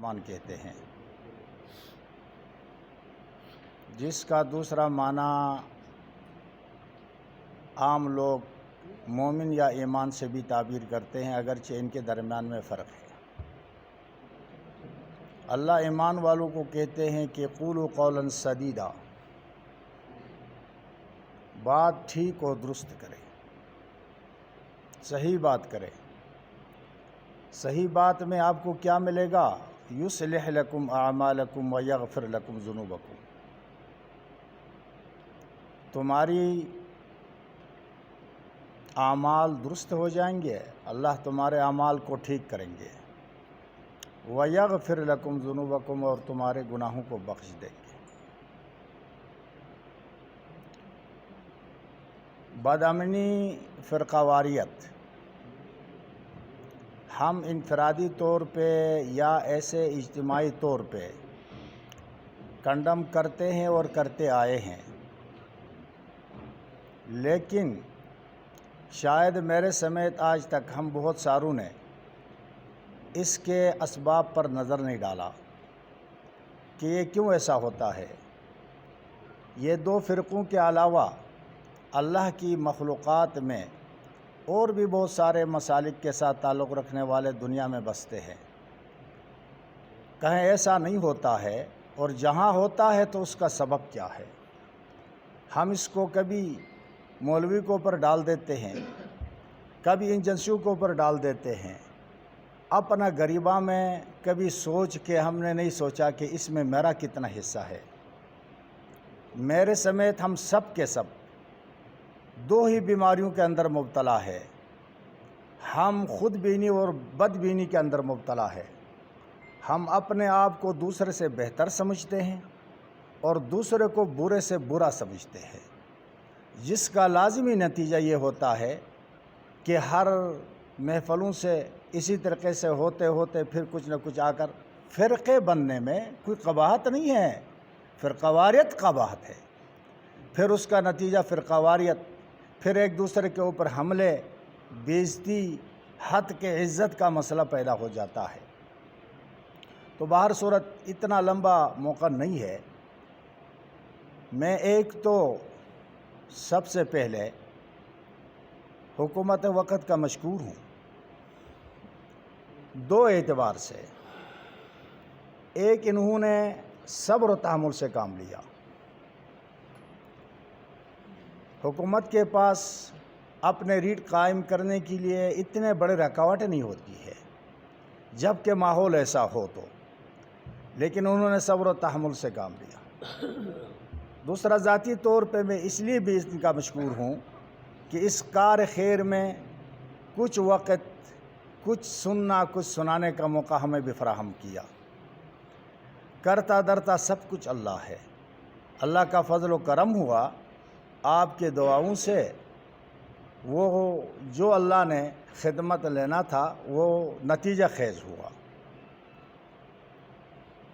الرحمن کہتے ہیں، جس کا دوسرا معنی عام لوگ مومن یا ایمان سے بھی تعبیر کرتے ہیں، اگرچہ ان کے درمیان میں فرق ہے۔ اللہ ایمان والوں کو کہتے ہیں کہ قولوا قولا سدیدا، بات ٹھیک اور درست کرے، صحیح بات کرے۔ صحیح بات میں آپ کو کیا ملے گا؟ یصلح لکم اعمالکم ویغفر لکم ذنوبکم، تمہاری اعمال درست ہو جائیں گے، اللہ تمہارے اعمال کو ٹھیک کریں گے، وَيَغْفِرْ لَكُمْ ذُنُوبَكُمْ، اور تمہارے گناہوں کو بخش دیں گے۔ بدامنی فرقہ واریت ہم انفرادی طور پہ یا ایسے اجتماعی طور پہ کنڈم کرتے ہیں اور کرتے آئے ہیں، لیکن شاید میرے سمیت آج تک ہم بہت ساروں نے اس کے اسباب پر نظر نہیں ڈالا کہ یہ کیوں ایسا ہوتا ہے۔ یہ دو فرقوں کے علاوہ اللہ کی مخلوقات میں اور بھی بہت سارے مسالک کے ساتھ تعلق رکھنے والے دنیا میں بستے ہیں۔ کہیں ایسا نہیں ہوتا ہے، اور جہاں ہوتا ہے تو اس کا سبب کیا ہے؟ ہم اس کو کبھی مولوی کے اوپر ڈال دیتے ہیں، کبھی ایجنسیوں کے اوپر ڈال دیتے ہیں، اپنا غریبہ میں کبھی سوچ کے ہم نے نہیں سوچا کہ اس میں میرا کتنا حصہ ہے۔ میرے سمیت ہم سب کے سب دو ہی بیماریوں کے اندر مبتلا ہے، ہم خود بینی اور بد بینی کے اندر مبتلا ہے۔ ہم اپنے آپ کو دوسرے سے بہتر سمجھتے ہیں اور دوسرے کو برے سے برا سمجھتے ہیں، جس کا لازمی نتیجہ یہ ہوتا ہے کہ ہر محفلوں سے اسی طریقے سے ہوتے ہوتے پھر کچھ نہ کچھ آ کر فرقے بننے میں کوئی قباحت نہیں ہے، فرقہ واریت قباحت ہے۔ پھر اس کا نتیجہ فرقہ واریت، پھر ایک دوسرے کے اوپر حملے، بےعزتی، حد کے عزت کا مسئلہ پیدا ہو جاتا ہے۔ تو بہر صورت اتنا لمبا موقع نہیں ہے، میں ایک تو سب سے پہلے حکومت وقت کا مشکور ہوں، دو اعتبار سے۔ ایک، انہوں نے صبر و تحمل سے کام لیا۔ حکومت کے پاس اپنے ریٹ قائم کرنے کے لیے اتنے بڑے رکاوٹ نہیں ہوتی ہے جب کہ ماحول ایسا ہو تو، لیکن انہوں نے صبر و تحمل سے کام لیا۔ دوسرا، ذاتی طور پہ میں اس لیے بھی ان کا مشکور ہوں کہ اس کار خیر میں کچھ وقت کچھ سننا کچھ سنانے کا موقع ہمیں بھی فراہم کیا۔ کرتا درتا سب کچھ اللہ ہے، اللہ کا فضل و کرم ہوا آپ کے دعاؤں سے، وہ جو اللہ نے خدمت لینا تھا وہ نتیجہ خیز ہوا۔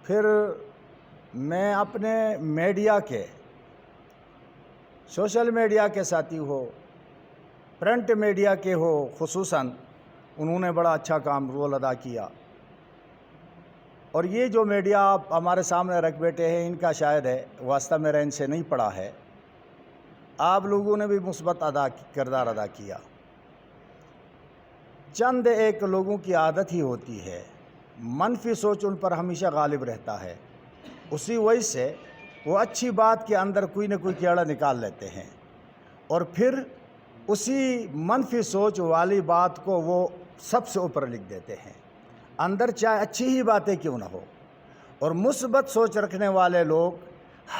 پھر میں اپنے میڈیا کے، سوشل میڈیا کے ساتھی ہو، پرنٹ میڈیا کے ہو، خصوصاً انہوں نے بڑا اچھا رول ادا کیا۔ اور یہ جو میڈیا آپ ہمارے سامنے رکھ بیٹھے ہیں، ان کا شاید ہے واسطہ میرا ان سے نہیں پڑا ہے، آپ لوگوں نے بھی مثبت کردار ادا کیا۔ چند ایک لوگوں کی عادت ہی ہوتی ہے، منفی سوچ ان پر ہمیشہ غالب رہتا ہے، اسی وجہ سے وہ اچھی بات کے اندر کوئی نہ کوئی کیڑا نکال لیتے ہیں، اور پھر اسی منفی سوچ والی بات کو وہ سب سے اوپر لکھ دیتے ہیں، اندر چاہے اچھی ہی باتیں کیوں نہ ہو۔ اور مثبت سوچ رکھنے والے لوگ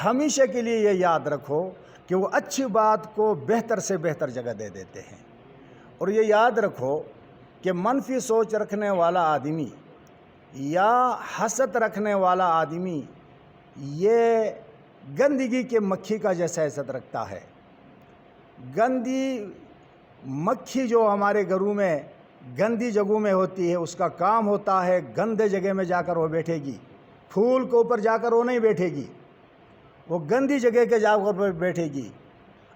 ہمیشہ کے لیے یہ یاد رکھو کہ وہ اچھی بات کو بہتر سے بہتر جگہ دے دیتے ہیں، اور یہ یاد رکھو کہ منفی سوچ رکھنے والا آدمی یا حسد رکھنے والا آدمی یہ گندگی کے مکھی کا جیسا حسد رکھتا ہے۔ گندی مکھی جو ہمارے گھروں میں گندی جگہوں میں ہوتی ہے، اس کا کام ہوتا ہے گندے جگہ میں جا کر وہ بیٹھے گی، پھول کے اوپر جا کر وہ نہیں بیٹھے گی، وہ گندی جگہ کے جا کر بیٹھے گی۔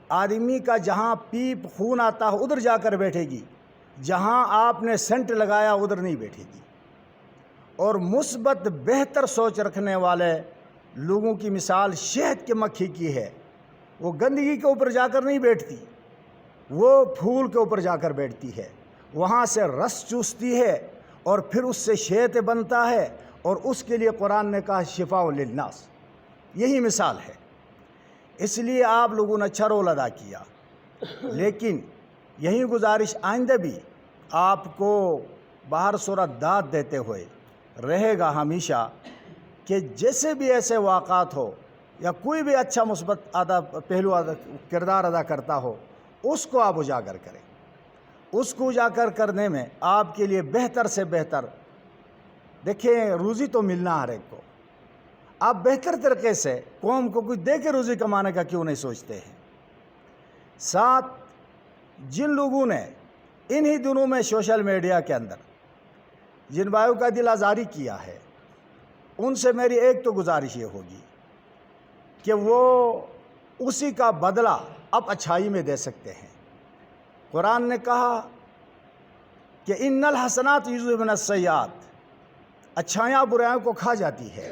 آدمی کا جہاں پیپ خون آتا ہے ادھر جا کر بیٹھے گی، جہاں آپ نے سینٹ لگایا ادھر نہیں بیٹھے گی۔ اور مثبت بہتر سوچ رکھنے والے لوگوں کی مثال شہد کے مکھی کی ہے۔ وہ گندگی کے اوپر جا کر نہیں بیٹھتی، وہ پھول کے اوپر جا کر بیٹھتی ہے، وہاں سے رس چوستی ہے اور پھر اس سے شہد بنتا ہے، اور اس کے لیے قرآن نے کہا شفاء للناس۔ یہی مثال ہے۔ اس لیے آپ لوگوں نے اچھا رول ادا کیا، لیکن یہی گزارش آئندہ بھی آپ کو باہر صورت داد دیتے ہوئے رہے گا ہمیشہ کہ جیسے بھی ایسے واقعات ہو یا کوئی بھی اچھا مثبت کردار ادا کرتا ہو، اس کو آپ اجاگر کریں۔ اس کو اجاگر کرنے میں آپ کے لیے بہتر سے بہتر، دیکھیں روزی تو ملنا ہر ایک کو، آپ بہتر طریقے سے قوم کو کچھ دے کے روزی کمانے کا کیوں نہیں سوچتے ہیں؟ ساتھ جن لوگوں نے انہی دنوں میں سوشل میڈیا کے اندر جن بھائیوں کا دل آزاری کیا ہے، ان سے میری ایک تو گزارش یہ ہوگی کہ وہ اسی کا بدلہ اب اچھائی میں دے سکتے ہیں۔ قرآن نے کہا کہ ان الحسنات یذہبن السیئات، اچھائیاں برائیوں کو کھا جاتی ہے۔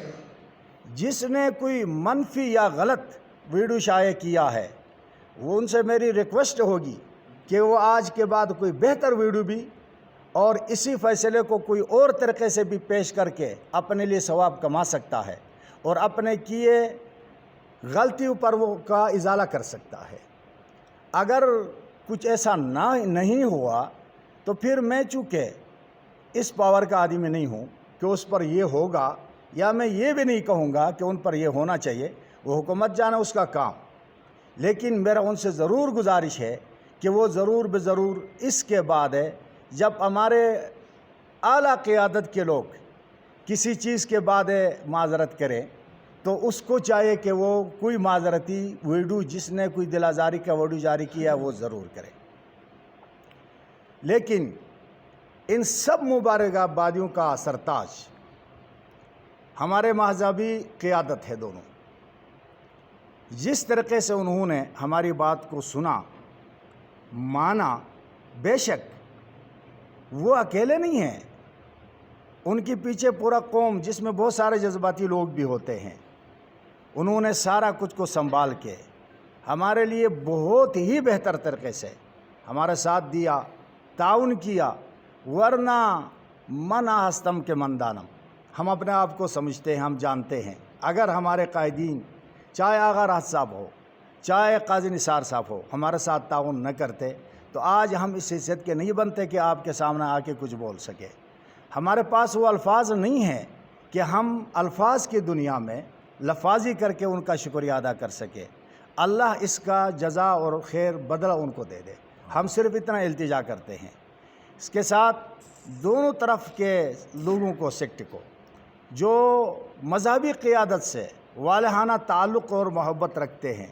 جس نے کوئی منفی یا غلط ویڈیو شائع کیا ہے، وہ ان سے میری ریکویسٹ ہوگی کہ وہ آج کے بعد کوئی بہتر ویڈیو بھی اور اسی فیصلے کو کوئی اور طریقے سے بھی پیش کر کے اپنے لیے ثواب کما سکتا ہے اور اپنے کیے غلطیوں پر وہ کا ازالہ کر سکتا ہے۔ اگر کچھ ایسا نہیں ہوا تو پھر میں چونکہ اس پاور کا آدمی نہیں ہوں کہ اس پر یہ ہوگا، یا میں یہ بھی نہیں کہوں گا کہ ان پر یہ ہونا چاہیے، وہ حکومت جانے اس کا کام۔ لیکن میرا ان سے ضرور گزارش ہے کہ وہ ضرور بضرور اس کے بعد ہے جب ہمارے اعلیٰ قیادت کے لوگ کسی چیز کے بعد معذرت کریں تو اس کو چاہیے کہ وہ کوئی معذرتی ویڈیو، جس نے کوئی دل آزاری کا ویڈیو جاری کیا وہ ضرور کرے۔ لیکن ان سب مبارک آبادیوں کا سرتاج ہمارے مذہبی قیادت ہے دونوں۔ جس طریقے سے انہوں نے ہماری بات کو سنا، مانا، بے شک وہ اکیلے نہیں ہیں، ان کے پیچھے پورا قوم جس میں بہت سارے جذباتی لوگ بھی ہوتے ہیں، انہوں نے سارا کچھ کو سنبھال کے ہمارے لیے بہت ہی بہتر طریقے سے ہمارے ساتھ دیا، تعاون کیا۔ ورنہ من ہستم کے من دانم، ہم اپنے آپ کو سمجھتے ہیں، ہم جانتے ہیں اگر ہمارے قائدین چاہے آغا راحت صاحب ہو، چاہے قاضی نثار صاحب ہو، ہمارے ساتھ تعاون نہ کرتے تو آج ہم اس حیثیت کے نہیں بنتے کہ آپ کے سامنے آ کے کچھ بول سکے۔ ہمارے پاس وہ الفاظ نہیں ہیں کہ ہم الفاظ کی دنیا میں لفاظی کر کے ان کا شکریہ ادا کر سکے۔ اللہ اس کا جزا اور خیر بدلہ ان کو دے دے، ہم صرف اتنا التجا کرتے ہیں۔ اس کے ساتھ دونوں طرف کے لوگوں کو، سیکٹ کو، جو مذہبی قیادت سے والہانہ تعلق اور محبت رکھتے ہیں،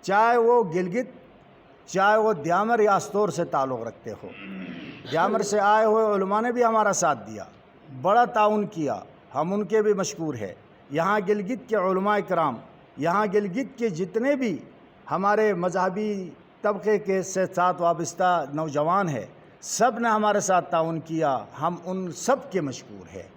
چاہے وہ گلگت، چاہے وہ دیامر یا استور سے تعلق رکھتے ہو، دیامر سے آئے ہوئے علماء نے بھی ہمارا ساتھ دیا، بڑا تعاون کیا، ہم ان کے بھی مشکور ہیں۔ یہاں گلگت کے علماء کرام، یہاں گلگت کے جتنے بھی ہمارے مذہبی طبقے کے ساتھ وابستہ نوجوان ہیں، سب نے ہمارے ساتھ تعاون کیا، ہم ان سب کے مشکور ہیں۔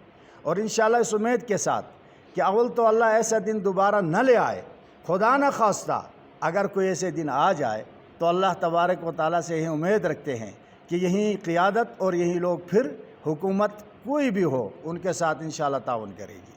اور انشاءاللہ اس امید کے ساتھ کہ اول تو اللہ ایسا دن دوبارہ نہ لے آئے، خدا نہ خواستہ اگر کوئی ایسے دن آ جائے تو اللہ تبارک و تعالیٰ سے یہی امید رکھتے ہیں کہ یہی قیادت اور یہی لوگ پھر حکومت کوئی بھی ہو ان کے ساتھ انشاءاللہ تعاون کرے گی۔